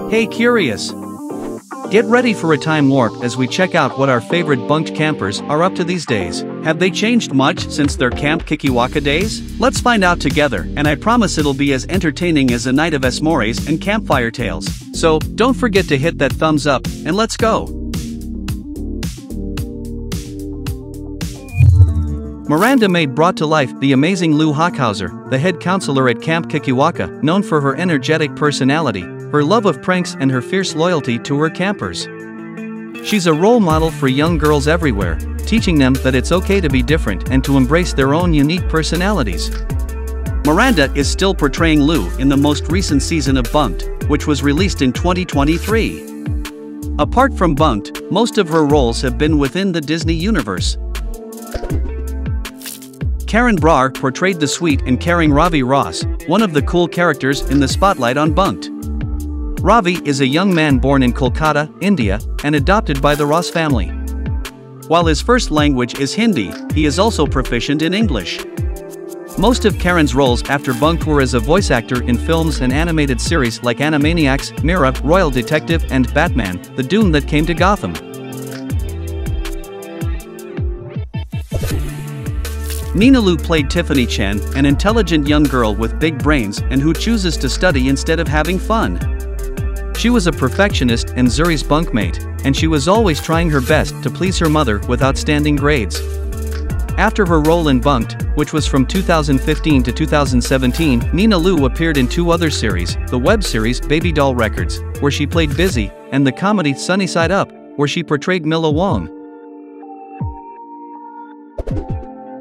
Hey curious! Get ready for a time warp as we check out what our favorite bunked campers are up to these days. Have they changed much since their Camp Kikiwaka days? Let's find out together, and I promise it'll be as entertaining as a night of s'mores and campfire tales. So, don't forget to hit that thumbs up, and let's go! Miranda May brought to life the amazing Hockhauser, the head counselor at Camp Kikiwaka, known for her energetic personality, her love of pranks and her fierce loyalty to her campers. She's a role model for young girls everywhere, teaching them that it's okay to be different and to embrace their own unique personalities. Miranda is still portraying Lou in the most recent season of Bunk'd, which was released in 2023. Apart from Bunk'd, most of her roles have been within the Disney universe. Karan Brar portrayed the sweet and caring Ravi Ross, one of the cool characters in the spotlight on Bunk'd. Ravi is a young man born in Kolkata, India, and adopted by the Ross family. While his first language is Hindi, he is also proficient in English. Most of Karan's roles after Bunk'd were as a voice actor in films and animated series like Animaniacs, Mira, Royal Detective, and Batman: The Doom That Came to Gotham. Nina Lu played Tiffany Chen, an intelligent young girl with big brains and who chooses to study instead of having fun. She was a perfectionist and Zuri's bunkmate, and she was always trying her best to please her mother with outstanding grades. After her role in Bunk'd, which was from 2015 to 2017, Nina Lu appeared in two other series, the web series Baby Doll Records, where she played Busy, and the comedy Sunny Side Up, where she portrayed Mila Wong.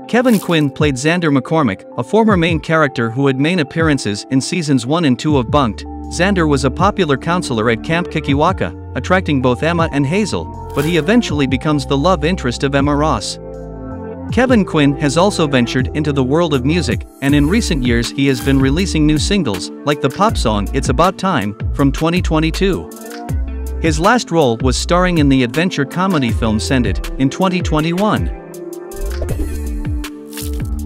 Quinn played Xander McCormick, a former main character who had main appearances in seasons 1 and 2 of Bunk'd. Xander was a popular counselor at Camp Kikiwaka, attracting both Emma and Hazel, but he eventually becomes the love interest of Emma Ross. Quinn has also ventured into the world of music, and in recent years he has been releasing new singles, like the pop song It's About Time, from 2022. His last role was starring in the adventure comedy film Send It, in 2021.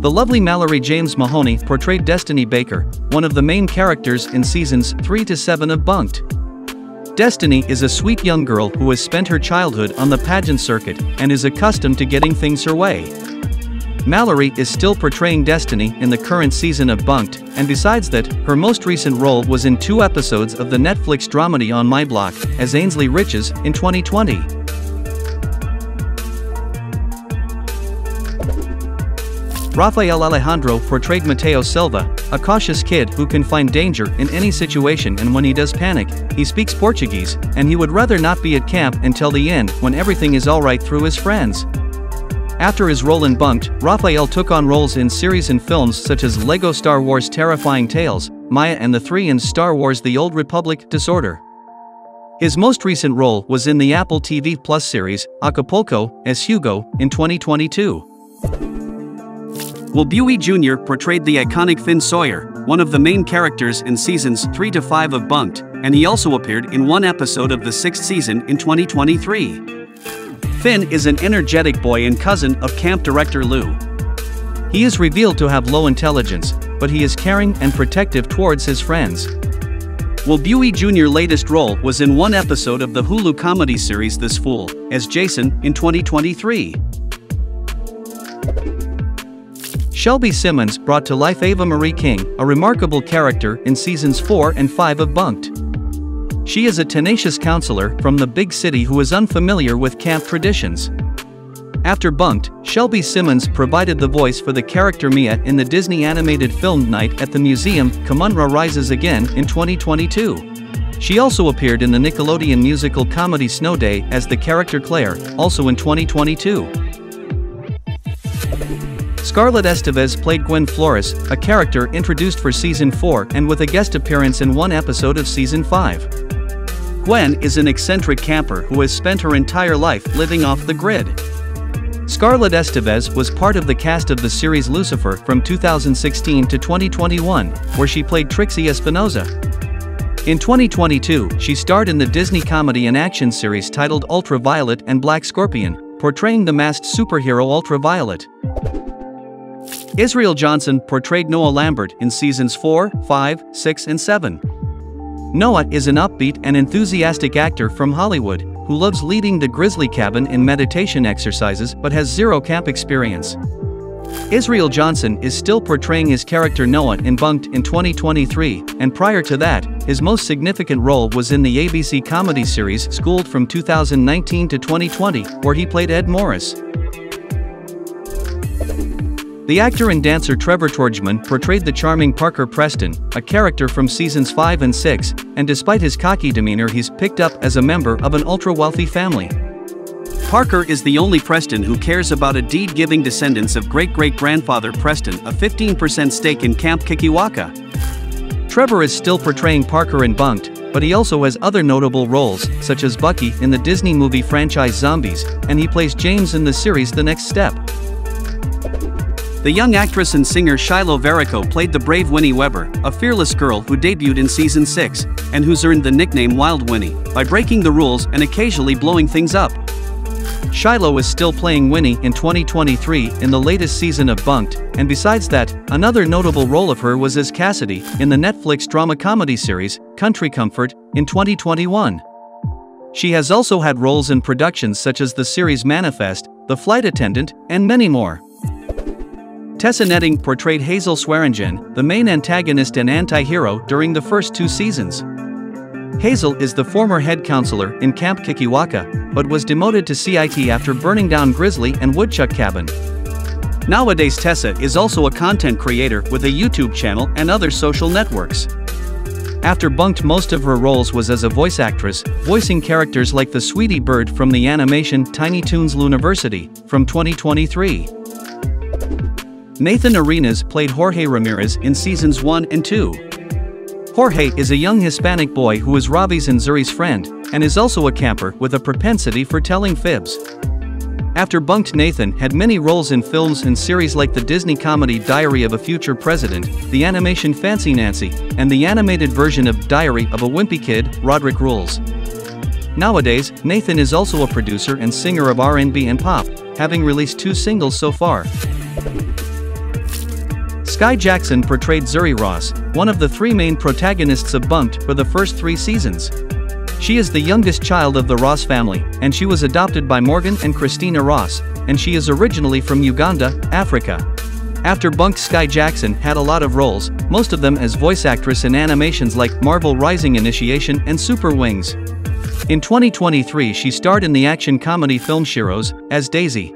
The lovely Mallory Mahoney portrayed Destiny Baker, one of the main characters in seasons 3 to 7 of Bunk'd. Destiny is a sweet young girl who has spent her childhood on the pageant circuit and is accustomed to getting things her way. Mallory is still portraying Destiny in the current season of Bunk'd, and besides that, her most recent role was in 2 episodes of the Netflix dramedy On My Block as Ainsley Riches in 2020. Raphael Alejandro portrayed Matteo Silva, a cautious kid who can find danger in any situation, and when he does panic, he speaks Portuguese, and he would rather not be at camp until the end when everything is alright through his friends. After his role in Bunk'd, Raphael took on roles in series and films such as LEGO Star Wars Terrifying Tales, Maya and the 3 and Star Wars The Old Republic: Disorder. His most recent role was in the Apple TV Plus series, Acapulco, as Hugo, in 2022. Buie Jr. portrayed the iconic Finn Sawyer, one of the main characters in seasons 3 to 5 of Bunk'd, and he also appeared in 1 episode of the 6th season in 2023. Finn is an energetic boy and cousin of camp director Lou. He is revealed to have low intelligence, but he is caring and protective towards his friends. Buie Jr.'s latest role was in 1 episode of the Hulu comedy series This Fool, as Jason, in 2023. Shelby Simmons brought to life Ava Marie King, a remarkable character in seasons 4 and 5 of Bunk'd. She is a tenacious counselor from the big city who is unfamiliar with camp traditions. After Bunk'd, Shelby Simmons provided the voice for the character Mia in the Disney animated film Night at the Museum, Kamunra Rises Again, in 2022. She also appeared in the Nickelodeon musical comedy Snow Day as the character Claire, also in 2022. Scarlett Estevez played Gwen Flores, a character introduced for Season 4 and with a guest appearance in 1 episode of Season 5. Gwen is an eccentric camper who has spent her entire life living off the grid. Scarlett Estevez was part of the cast of the series Lucifer from 2016 to 2021, where she played Trixie Espinosa. In 2022, she starred in the Disney comedy and action series titled Ultraviolet and Black Scorpion, portraying the masked superhero Ultraviolet. Israel Johnson portrayed Noah Lambert in seasons 4, 5, 6 and 7. Noah is an upbeat and enthusiastic actor from Hollywood, who loves leading the grizzly cabin in meditation exercises but has zero camp experience. Israel Johnson is still portraying his character Noah in Bunk'd in 2023, and prior to that, his most significant role was in the ABC comedy series Schooled from 2019 to 2020, where he played Ed Morris. The actor and dancer Trevor Torgman portrayed the charming Parker Preston, a character from seasons 5 and 6, and despite his cocky demeanor he's picked up as a member of an ultra-wealthy family. Parker is the only Preston who cares about a deed giving descendants of great-great-grandfather Preston a 15% stake in Camp Kikiwaka. Trevor is still portraying Parker in Bunk'd, but he also has other notable roles, such as Bucky in the Disney movie franchise Zombies, and he plays James in the series The Next Step. The young actress and singer Shiloh Verico played the brave Winnie Weber, a fearless girl who debuted in season 6, and who's earned the nickname Wild Winnie, by breaking the rules and occasionally blowing things up. Shiloh is still playing Winnie in 2023 in the latest season of Bunk'd, and besides that, another notable role of her was as Cassidy in the Netflix drama comedy series, Country Comfort, in 2021. She has also had roles in productions such as the series Manifest, The Flight Attendant, and many more. Tessa Netting portrayed Hazel Swearingen, the main antagonist and anti-hero during the first 2 seasons. Hazel is the former head counselor in Camp Kikiwaka, but was demoted to CIT after burning down Grizzly and Woodchuck Cabin. Nowadays Tessa is also a content creator with a YouTube channel and other social networks. After Bunk'd, most of her roles was as a voice actress, voicing characters like the Sweetie Bird from the animation Tiny Toons Looniversity, from 2023. Nathan Arenas played Jorge Ramirez in seasons 1 and 2. Jorge is a young Hispanic boy who is Ravi's and Zuri's friend, and is also a camper with a propensity for telling fibs. After Bunk'd, Nathan had many roles in films and series like the Disney comedy Diary of a Future President, the animation Fancy Nancy, and the animated version of Diary of a Wimpy Kid, Roderick Rules. Nowadays, Nathan is also a producer and singer of R&B and pop, having released 2 singles so far. Skai Jackson portrayed Zuri Ross, one of the 3 main protagonists of Bunk'd for the first 3 seasons. She is the youngest child of the Ross family, and she was adopted by Morgan and Christina Ross, and she is originally from Uganda, Africa. After Bunk'd, Skai Jackson had a lot of roles, most of them as voice actress in animations like Marvel Rising Initiation and Super Wings. In 2023 she starred in the action comedy film Sheroes, as Daisy.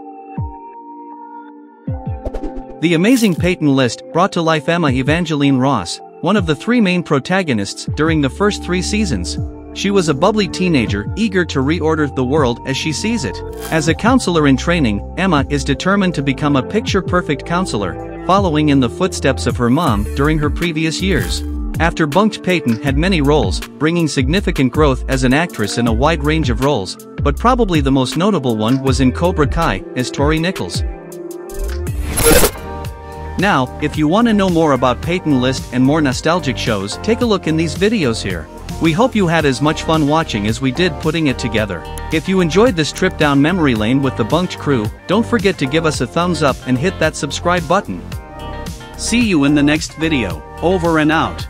The Amazing Peyton list brought to life Emma Evangeline Ross, one of the 3 main protagonists during the first 3 seasons. She was a bubbly teenager, eager to reorder the world as she sees it. As a counselor in training, Emma is determined to become a picture-perfect counselor, following in the footsteps of her mom during her previous years. After Bunk'd, Peyton had many roles, bringing significant growth as an actress in a wide range of roles, but probably the most notable one was in Cobra Kai, as Tori Nichols. Now, if you want to know more about Peyton List and more nostalgic shows, take a look in these videos here. We hope you had as much fun watching as we did putting it together. If you enjoyed this trip down memory lane with the Bunk'd crew, don't forget to give us a thumbs up and hit that subscribe button. See you in the next video. Over and out.